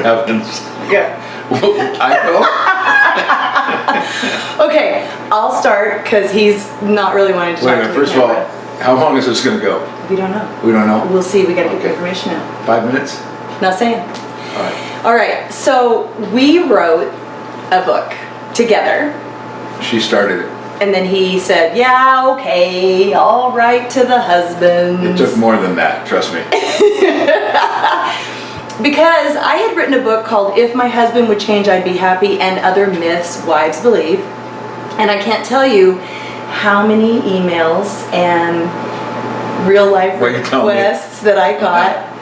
heavens. Yeah. I know. Okay, I'll start because he's not really wanting to Wait a talk minute, to me. first of all, how long is this going to go? We don't know. We don't know? We'll see. We got to get the Okay. information out. 5 minutes? Not saying. All right. All right, so we wrote a book together. She started it. And then he said, yeah, okay, I'll write to the husbands. It took more than that, trust me. Because I had written a book called If My Husband Would Change, I'd Be Happy, and Other Myths Wives Believe. And I can't tell you how many emails and real life requests that I got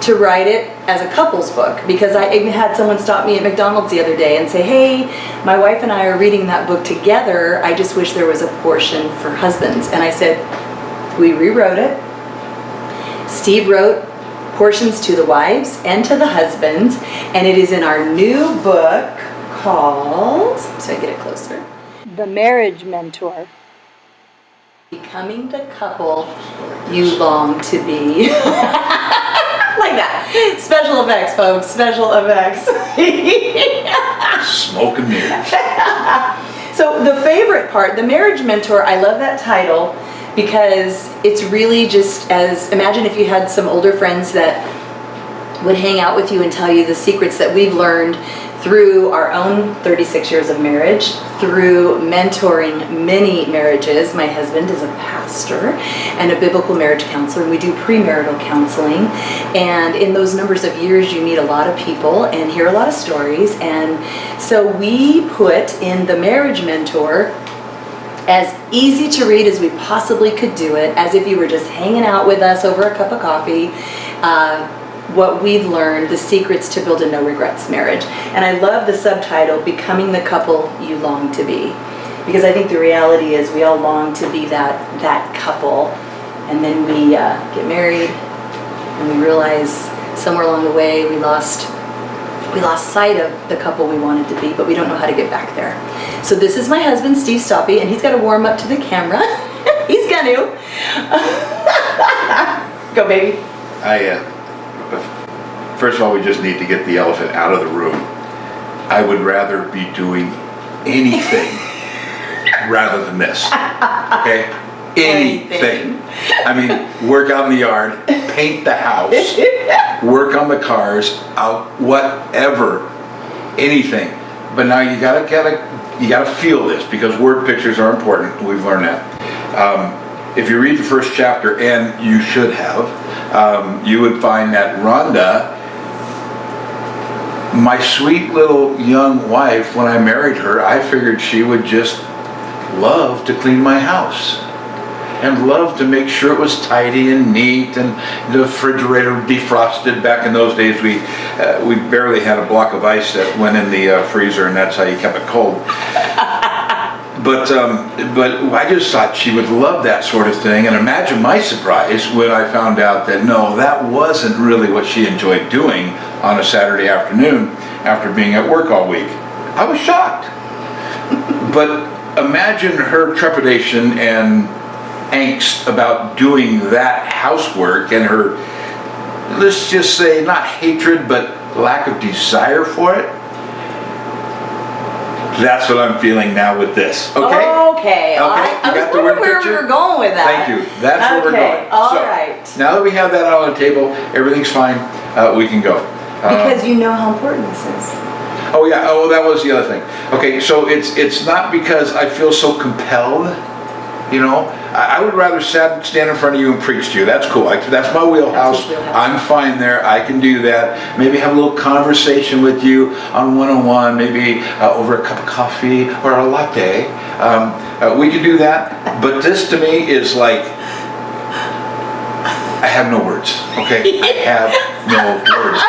to write it as a couples book, because I even had someone stop me at McDonald's the other day and say, hey, my wife and I are reading that book together. I just wish there was a portion for husbands. And I said, we rewrote it. Steve wrote portions to the wives and to the husbands, and it is in our new book called, so I get it closer, The Marriage Mentor. Becoming the couple you long to be. Like that. Special effects, folks. Special effects. Smoke and mirrors. So the favorite part, The Marriage Mentor, I love that title because it's really just as, imagine if you had some older friends that would hang out with you and tell you the secrets that we've learned through our own 36 years of marriage, through mentoring many marriages. My husband is a pastor and a biblical marriage counselor, and we do premarital counseling. And in those numbers of years, you meet a lot of people and hear a lot of stories. And so we put in The Marriage Mentor as easy to read as we possibly could do it, as if you were just hanging out with us over a cup of coffee. What we've learned, the secrets to build a no regrets marriage. And I love the subtitle, Becoming the Couple You Long to Be. Because I think the reality is we all long to be that couple. And then we get married and we realize somewhere along the way we lost sight of the couple we wanted to be, but we don't know how to get back there. So this is my husband, Steve Stoppe, and he's got to warm up to the camera. He's got to. Go, baby. First of all, we just need to get the elephant out of the room. I would rather be doing anything rather than this. Okay? Anything. I mean, work out in the yard, paint the house, work on the cars, whatever, anything. But now you gotta feel this, because word pictures are important. We've learned that. If you read the first chapter, and you should have, you would find that Rhonda, my sweet little young wife, when I married her, I figured she would just love to clean my house and love to make sure it was tidy and neat, and the refrigerator defrosted. Back in those days, we barely had a block of ice that went in the freezer, and that's how you kept it cold. But I just thought she would love that sort of thing. And imagine my surprise when I found out that no, that wasn't really what she enjoyed doing on a Saturday afternoon after being at work all week. I was shocked. But imagine her trepidation and angst about doing that housework, and her, let's just say, not hatred, but lack of desire for it. That's what I'm feeling now with this. Okay? Okay. Okay. I was wondering where we were going with that. Thank you. That's where we're going. All right. Now that we have that out on the table, everything's fine. We can go. Because you know how important this is. Oh yeah. Oh, that was the other thing. Okay. So it's not because I feel so compelled. You know, I would rather stand in front of you and preach to you. That's cool. That's my wheelhouse. I'm fine there. I can do that. Maybe have a little conversation with you on one-on-one, maybe over a cup of coffee or a latte. We can do that. But this to me is like, I have no words. Okay? I have no words.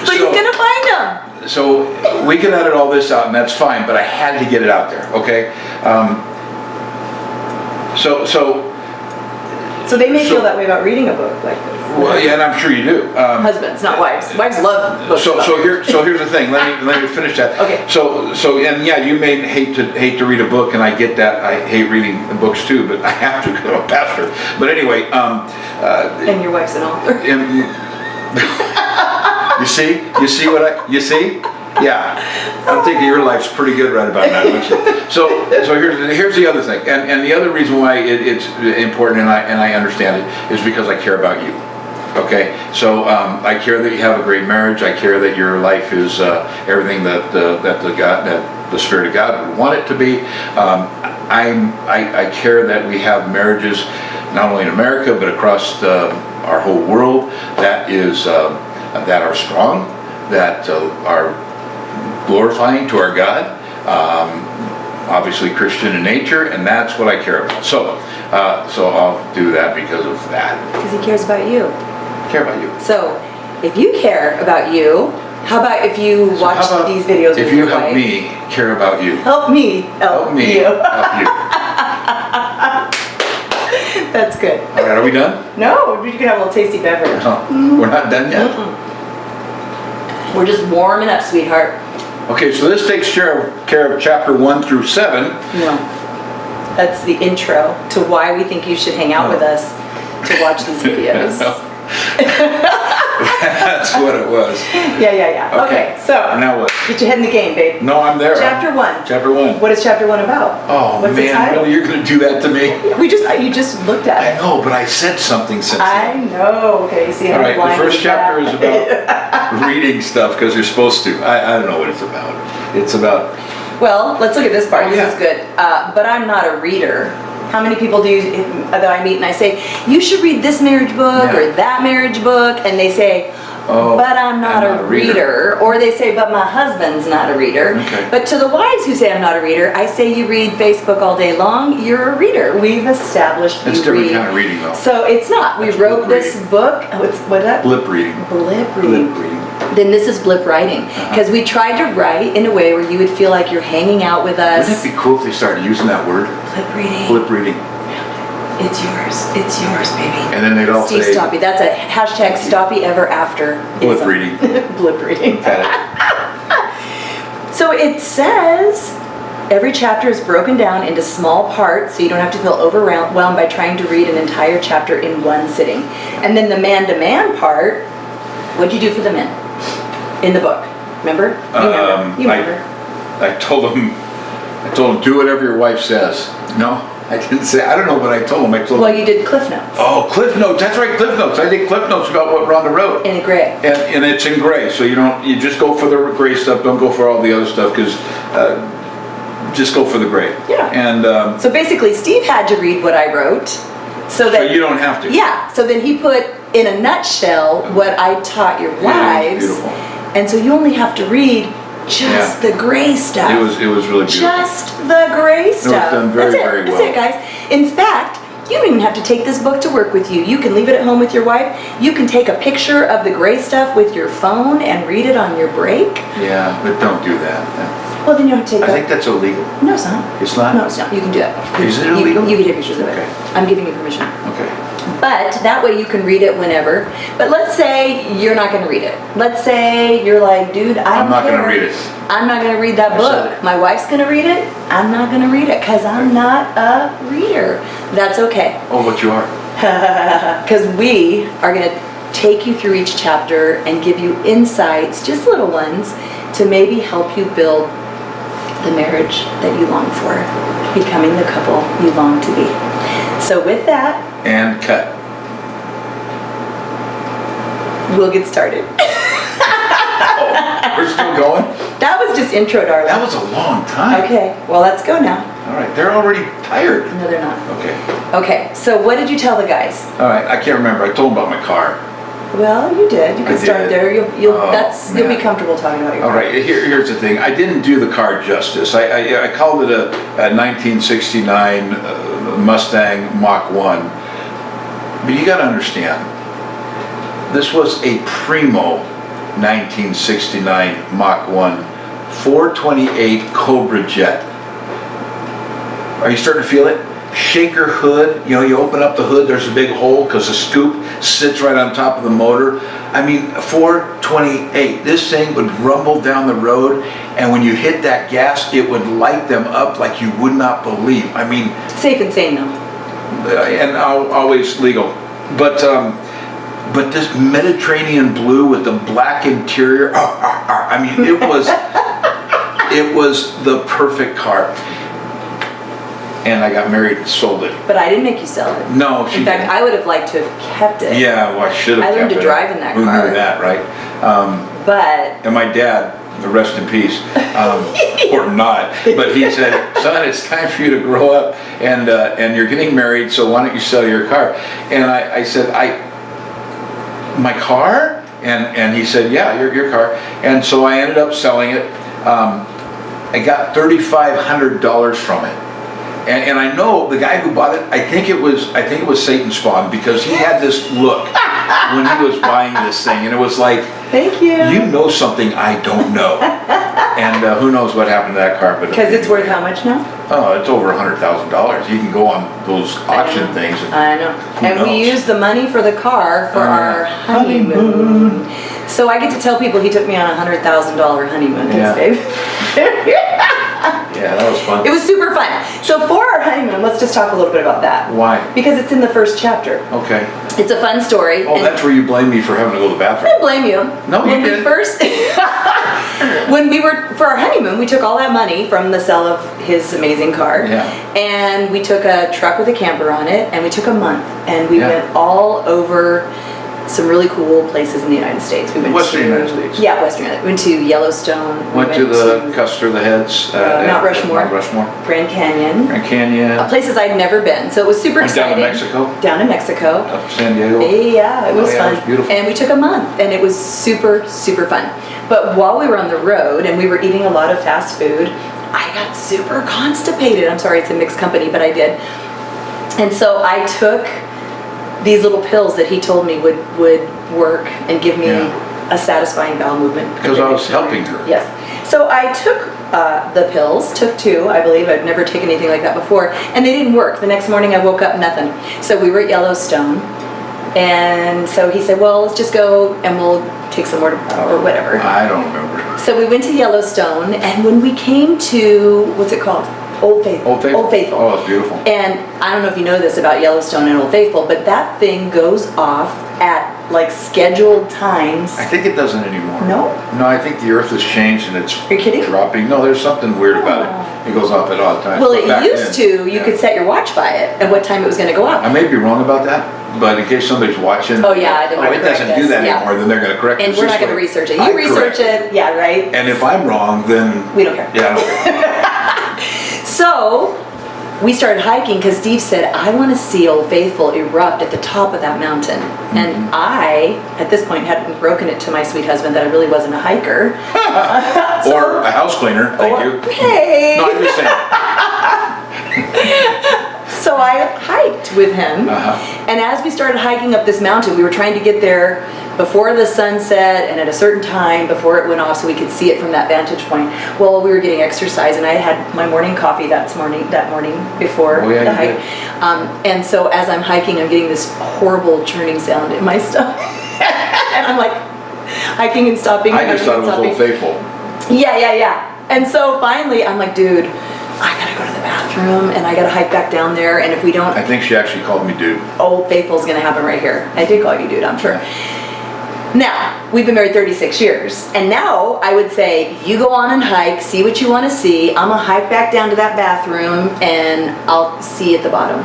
But he's going to find them. So we can edit all this out, and that's fine, but I had to get it out there. Okay? So they may feel that way about reading a book like this. Well, yeah, and I'm sure you do. Husbands, not wives. Wives love books. So here's the thing. Let me finish that. Okay. So and yeah, you may hate to read a book, and I get that. I hate reading books too, but I have to because I'm a pastor. But anyway, and your wife's an author. You see what you see? Yeah, I'm thinking your life's pretty good right about now, don't you? So here's the other thing, and the other reason why it's important, and I understand it, is because I care about you. Okay, so I care that you have a great marriage. I care that your life is everything that the Spirit of God would want it to be. I care that we have marriages not only in America but across our whole world that are strong, that are glorifying to our God, obviously Christian in nature, and that's what I care about. So I'll do that because of that. Because he cares about you. Care about you. So if you care about you, how about if you watch these videos with your wife? If you help me care about you. Help me help you. Help you. That's good. All right, are we done? No, you can have a little tasty beverage. We're not done yet? We're just warming up, sweetheart. Okay, so this takes care of chapter 1 through 7. No. That's the intro to why we think you should hang out with us to watch these videos. That's what it was. Yeah. Okay, so now what? get your head in the game, babe. No, I'm there. Chapter 1. Chapter 1. What is chapter 1 about? Oh, what's man, really? You're going to do that to me? You just looked at it. I know, but I said something since I then. know. Okay, see how All right, the first chapter that? is about reading stuff because you're supposed to. I don't know what it's about. It's about... Well, let's look at this part. Oh, this is good. But I'm not a reader. How many people that I meet and I say, you should read this marriage book or that marriage book, and they say, but I'm not a reader. Or they say, but my husband's not a reader. Okay. But to the wives who say I'm not a reader, I say you read Facebook all day long, you're a reader. We've established It's different kind of reading, though. So it's not. We wrote this book. What's that? Blip reading. Blip reading. Blip reading. Then this is blip writing. Because we tried to write in a way where you would feel like you're hanging out with us. Wouldn't it be cool if they started using that word? Blip reading. Blip reading. It's yours, baby. And then they'd all Steve say... Stoppe. That's a hashtag Stoppe ever after. Blip reading. Blip reading. Got it. So it says every chapter is broken down into small parts so you don't have to feel overwhelmed by trying to read an entire chapter in one sitting. And then the man-to-man part, what'd you do for the men in the book? Remember? You remember. I told them, do whatever your wife says. No, I didn't say, I don't know what I told them. Well, you did Cliff Notes. Oh, Cliff Notes. That's right, Cliff Notes. I did Cliff Notes about what Rhonda wrote. In gray. And it's in gray, so you just go for the gray stuff. Don't go for all the other stuff, because just go for the gray. Yeah. And so basically, Steve had to read what I wrote, so you don't have to. Yeah. So then he put in a nutshell what I taught your wives. Beautiful. And so you only have to read just the gray stuff. It was really beautiful. Just the gray stuff. It was done very well. That's it, guys. In fact, you don't even have to take this book to work with you. You can leave it at home with your wife. You can take a picture of the gray stuff with your phone and read it on your break. Yeah, but don't do that. Well, then you don't take I think that's illegal. No, it's not. It's not? No, it's not. You can do that. Is it illegal? You can take pictures of it. Okay. I'm giving you permission. Okay. But that way you can read it whenever. But let's say you're not going to read it. Let's say you're like, dude, I'm not going to read it. I'm not going to read that book. My wife's going to read it. I'm not going to read it because I'm not a reader. That's okay. Oh, but you are. Because we are going to take you through each chapter and give you insights, just little ones, to maybe help you build the marriage that you long for, becoming the couple you long to be. So with that, and cut. We'll get started. Oh, we're still going? That was just intro, darling. That was a long time. Okay, well, let's go now. All right, they're already tired. No, they're not. Okay. Okay, so what did you tell the guys? All right, I can't remember. I told them about my car. Well, you did. You can start there. You'll be man. comfortable talking about your car. All right, here's the thing. I didn't do the car justice. I called it a 1969 Mustang Mach 1. But you got to understand, this was a primo 1969 Mach 1 428 Cobra Jet. Are you starting to feel it? Shaker hood, you open up the hood, there's a big hole because the scoop sits right on top of the motor. I mean, 428. This thing would rumble down the road, and when you hit that gas, it would light them up like you would not believe. I mean, safe and sane though. And always legal. But but this Mediterranean blue with the black interior. I mean, it was the perfect car. And I got married and sold it. But I didn't make you sell it. No, In fact, I would have liked to have kept it. Yeah, well, I should have I learned kept to it. drive in that Who car. knew that, right? But And my dad, rest in peace, or not, but he said, son, it's time for you to grow up, and you're getting married, so why don't you sell your car? And I said, my car? And he said, yeah, your car. And so I ended up selling it. I got $3,500 from it. And I know the guy who bought it, I think it was Satan's spawn, because he had this look when he was buying this thing, and it was like, thank you. You know something I don't know. And who knows what happened to that car. Because it's worth how much now? Oh, it's over $100,000. You can go on those auction things. I know. And we used the money for the car for our honeymoon. So I get to tell people he took me on a $100,000 honeymoon. Yeah. Thanks, babe. Yeah, that was fun. It was super fun. So for our honeymoon, let's just talk a little bit about that. Why? Because it's in the first chapter. Okay. It's a fun story. Oh, that's where you blame me for having to go to the I bathroom. don't blame you. No, you didn't. When we were, for our honeymoon, we took all that money from the sale of his amazing car. Yeah. And we took a truck with a camper on it, and we took a month, and we Yeah. went all over some really cool places in the United States. We went Western to, United States. Yeah, Western United. We went to Yellowstone. Went to the Custer, the Heads. Mount Rushmore. Mount Rushmore. Grand Canyon. Grand Canyon. Places I'd never been. So it was super Went down exciting. to Mexico. Down in Mexico. Up to San Diego. Yeah, it was Oh, yeah, fun. it was beautiful. And we took a month, and it was super, super fun. But while we were on the road and we were eating a lot of fast food, I got super constipated. I'm sorry, it's a mixed company, but I did. And so I took these little pills that he told me would work and give me a satisfying bowel movement. Because I was helping her. Yes. So I took the pills, took 2, I believe. I'd never taken anything like that before. And they didn't work. The next morning I woke up, nothing. So we were at Yellowstone. And so he said, well, let's just go and we'll take some more tomorrow or whatever. I don't remember. So we went to Yellowstone, and when we came to, what's it called? Old Faithful. Old Faithful. Old Faithful. Oh, it's beautiful. And I don't know if you know this about Yellowstone and Old Faithful, but that thing goes off at like scheduled times. I think it doesn't anymore. No? No, I think the earth has changed and it's Are you kidding? dropping. No, there's something weird about it. It goes off at odd times. Well, But back it used then, to. You yeah. could set your watch by it and what time it was going to go off. I may be wrong about that, but in case somebody's watching, Oh, yeah, they wanna it doesn't correct do us, that yeah. anymore, then they're going to correct And us we're this not going to way. research it. I You research correct. it. Yeah, right? And if I'm wrong, then We don't care. yeah, I don't care. So we started hiking because Steve said, I want to see Old Faithful erupt at the top of that mountain. And I, at this point, hadn't broken it to my sweet husband that I really wasn't a hiker. Or a house cleaner. Thank you. Hey! No, I'm just saying. So I hiked with him. And as we started hiking up this mountain, we were trying to get there before the sun set and at a certain time before it went off so we could see it from that vantage point. Well, we were getting exercise, and I had my morning coffee that morning before Oh, yeah, the you hike. And so as I'm hiking, I'm getting this horrible churning sound in my stomach. And I'm like hiking and stopping. I just thought it was Old Faithful. Yeah. And so finally, I'm like, dude, I gotta go to the bathroom and I gotta hike back down there. And if we don't, I think she actually called me dude. Old Faithful's gonna happen right here. I did call you dude, I'm sure. Now, we've been married 36 years. And now I would say, you go on and hike, see what you want to see. I'm gonna hike back down to that bathroom and I'll see at the bottom.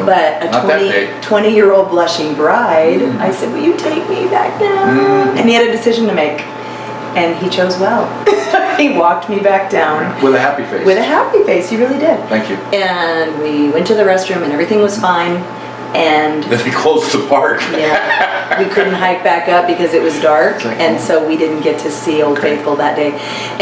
But a Not that day. 20-year-old blushing bride, I said, will you take me back down? And he had a decision to make. And he chose well. He walked me back down. With a happy face. With a happy face, he really did. Thank you. And we went to the restroom and everything was fine. And Then they closed the park. yeah, we couldn't hike back up because it was dark, and so we didn't get to see Old Faithful that day.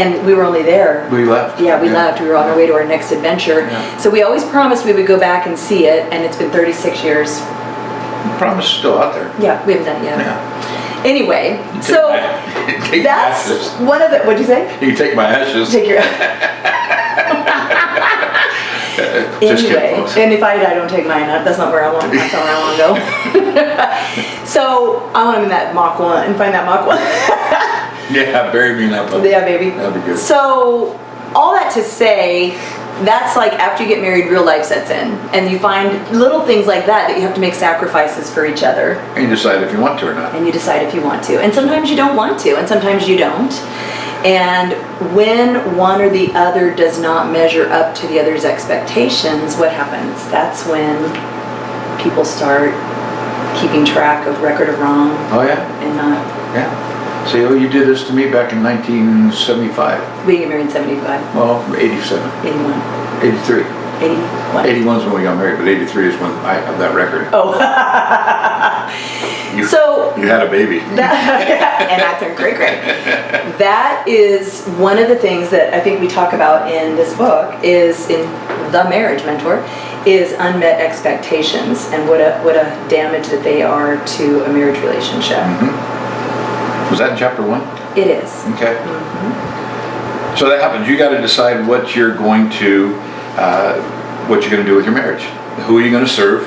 And we were only there. We left. Yeah, we left. We were on our way to our next adventure. Yeah. So we always promised we would go back and see it, and it's been 36 years. The promise is still out there. Yeah, we haven't done it yet. Yeah. Anyway, Take so my that's ashes. one of the, what'd you say? You can take my ashes. Take your, Just kidding, anyway, folks. and if I die, don't take mine. That's not where I want. That's not where I want to go. So I want him in that Mach 1 and find that Mach 1. Yeah, bury me in that book. Yeah, baby. That'd be good. So all that to say, that's like after you get married, real life sets in. And you find little things like that you have to make sacrifices for each other. And you decide if you want to or not. And you decide if you want to. And sometimes you don't want to, and sometimes you don't. And when one or the other does not measure up to the other's expectations, what happens? That's when people start keeping track of record of wrong. Oh yeah? And not... Yeah. Say, oh, you did this to me back in 1975. We get married in 75. Well, 87. 81. 83. 81. 81 is when we got married, but 83 is when I have that record. Oh. You had a baby. And I turned great. That is one of the things that I think we talk about in this book, is in The Marriage Mentor, is unmet expectations and what a damage that they are to a marriage relationship. Was that in chapter 1? It is. Okay. So that happens. You got to decide what you're going to do with your marriage. Who are you going to serve?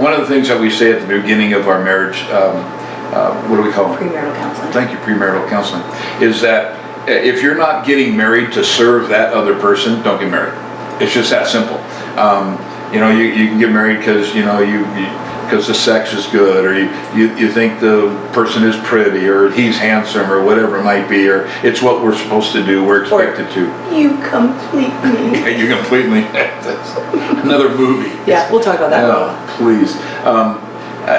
One of the things that we say at the beginning of our marriage, what do we call it? Premarital counseling. Thank you, premarital counseling. Is that if you're not getting married to serve that other person, don't get married. It's just that simple. You can get married because because the sex is good, or you think the person is pretty, or he's handsome, or whatever it might be, or it's what we're supposed to do, we're expected to. You complete me. You complete me. That's another movie. Yeah, we'll talk about that. Oh, please.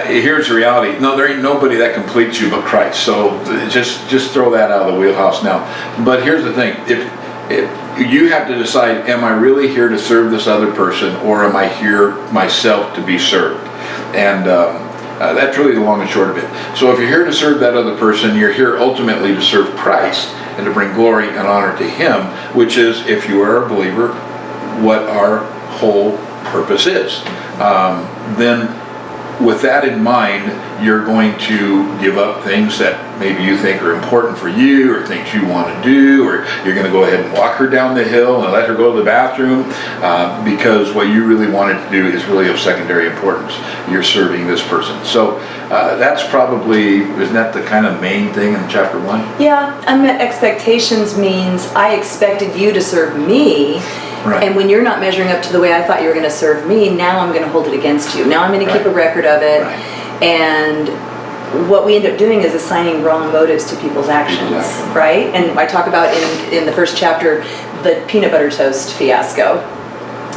Here's the reality. No, there ain't nobody that completes you but Christ. So just throw that out of the wheelhouse now. But here's the thing. If you have to decide, am I really here to serve this other person, or am I here myself to be served? And that's really the long and short of it. So if you're here to serve that other person, you're here ultimately to serve Christ and to bring glory and honor to Him, which is, if you are a believer, what our whole purpose is. Then with that in mind, you're going to give up things that maybe you think are important for you, or things you want to do, or you're going to go ahead and walk her down the hill and let her go to the bathroom, because what you really wanted to do is really of secondary importance. You're serving this person. So that's probably, isn't that the kind of main thing in chapter 1? Yeah, unmet expectations means I expected you to serve me. Right. And when you're not measuring up to the way I thought you were going to serve me, now I'm going to hold it against you. Now I'm going to keep a record of it. Right. And what we end up doing is assigning wrong motives to people's actions, Exactly. right? And I talk about in the first chapter the peanut butter toast fiasco.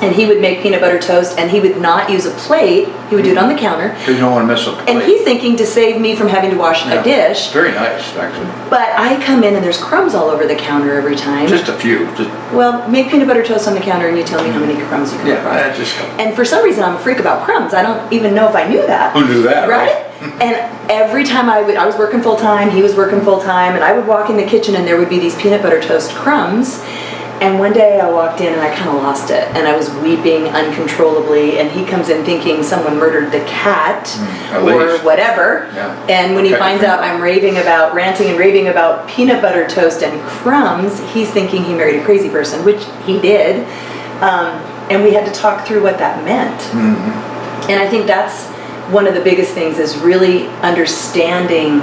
And he would make peanut butter toast, and he would not use a plate. He would do it on the counter. Because you don't want to mess up the plate. And he's thinking to save me from having to wash a dish. Very nice, actually. But I come in and there's crumbs all over the counter every time. Just a few. Well, make peanut butter toast on the counter and you tell me how many crumbs you can put on. Just And for some reason I'm a freak about crumbs. I don't even know if I knew that. Who knew that, right? And every time I was working full time, he was working full time, and I would walk in the kitchen and there would be these peanut butter toast crumbs. And one day I walked in and I kind of lost it, and I was weeping uncontrollably, and he comes in thinking someone murdered the cat or whatever. Yeah. And when he finds out I'm ranting and raving about peanut butter toast and crumbs, he's thinking he married a crazy person, which he did. And we had to talk through what that meant. And I think that's one of the biggest things, is really understanding,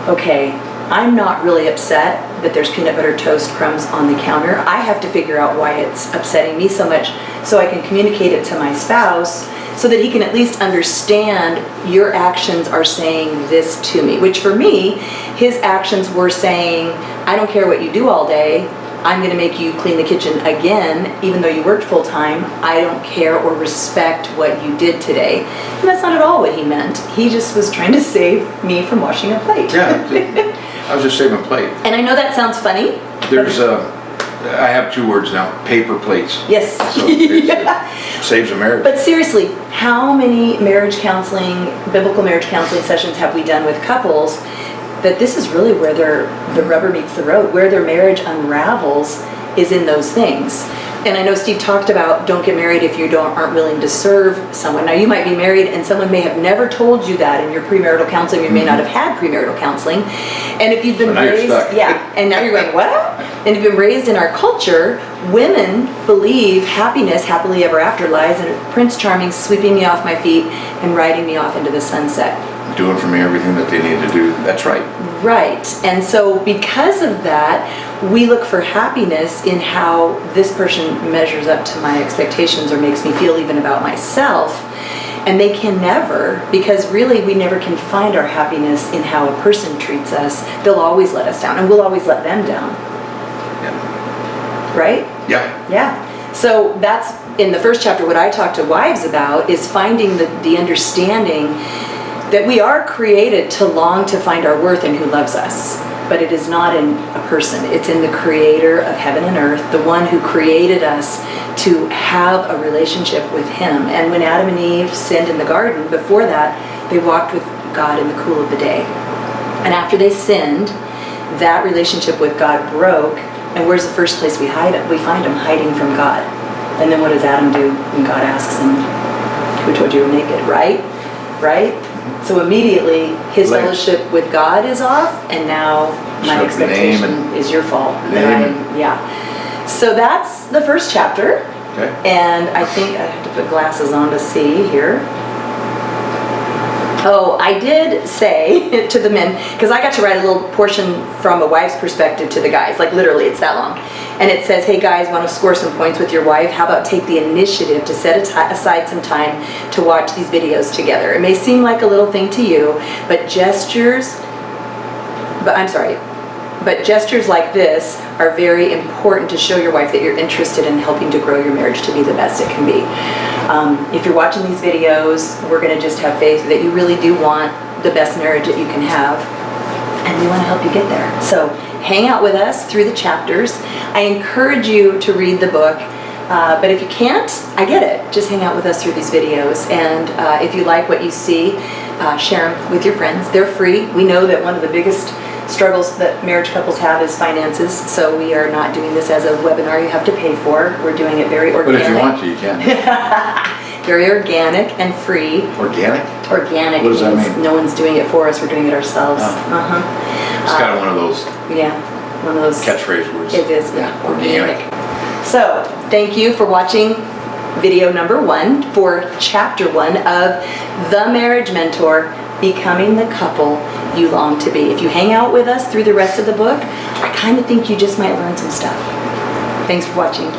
okay, I'm not really upset that there's peanut butter toast crumbs on the counter. I have to figure out why it's upsetting me so much, so I can communicate it to my spouse, so that he can at least understand your actions are saying this to me. Which for me, his actions were saying, I don't care what you do all day, I'm going to make you clean the kitchen again, even though you worked full time. I don't care or respect what you did today. And that's not at all what he meant. He just was trying to save me from washing a plate. Yeah, I was just saving a plate. And I know that sounds funny. There's I have 2 words now: paper plates. Yes. So it saves a marriage. But seriously, how many marriage counseling, biblical marriage counseling sessions have we done with couples that this is really where the rubber meets the road, where their marriage unravels, is in those things. And I know Steve talked about don't get married if you aren't willing to serve someone. Now you might be married and someone may have never told you that in your premarital counseling. You may not have had premarital counseling. And if you've been raised, and now you're going, what? And if you've been raised in our culture, women believe happiness, happily ever after, lies in Prince Charming sweeping me off my feet and riding me off into the sunset. doing for me everything that they need to do. That's right. Right. And so because of that, we look for happiness in how this person measures up to my expectations or makes me feel even about myself. And they can never, because really we never can find our happiness in how a person treats us. They'll always let us down, and we'll always let them down. Yeah. Right? Yeah. Yeah. So that's in the first chapter what I talk to wives about is finding the understanding that we are created to long to find our worth in who loves us. But it is not in a person. It's in the creator of heaven and earth, the one who created us to have a relationship with him. And when Adam and Eve sinned in the garden, before that, they walked with God in the cool of the day. And after they sinned, that relationship with God broke. And where's the first place we hide him? We find him hiding from God. And then what does Adam do when God asks him, who told you you were naked, right? Right? So immediately his fellowship with God is off, and now my expectation is your fault. Yeah. So that's the first chapter. Okay. And I think I have to put glasses on to see here. Oh, I did say to the men, because I got to write a little portion from a wife's perspective to the guys, like literally it's that long. And it says, hey guys, want to score some points with your wife? How about take the initiative to set aside some time to watch these videos together? It may seem like a little thing to you, but gestures like this are very important to show your wife that you're interested in helping to grow your marriage to be the best it can be. If you're watching these videos, we're going to just have faith that you really do want the best marriage that you can have, and we want to help you get there. So hang out with us through the chapters. I encourage you to read the book, but if you can't, I get it. Just hang out with us through these videos, and if you like what you see, share them with your friends. They're free. We know that one of the biggest struggles that marriage couples have is finances, so we are not doing this as a webinar you have to pay for. We're doing it very organic. But if you want to, you can. Very organic and free. Organic? Organic. What does that mean? No one's doing it for us, we're doing it ourselves. Oh. It's kind of one of those one of those catchphrase words. It is, yeah. Organic. So, thank you for watching video number 1 for chapter 1 of The Marriage Mentor, Becoming the Couple You Long to Be. If you hang out with us through the rest of the book, I kind of think you just might learn some stuff. Thanks for watching.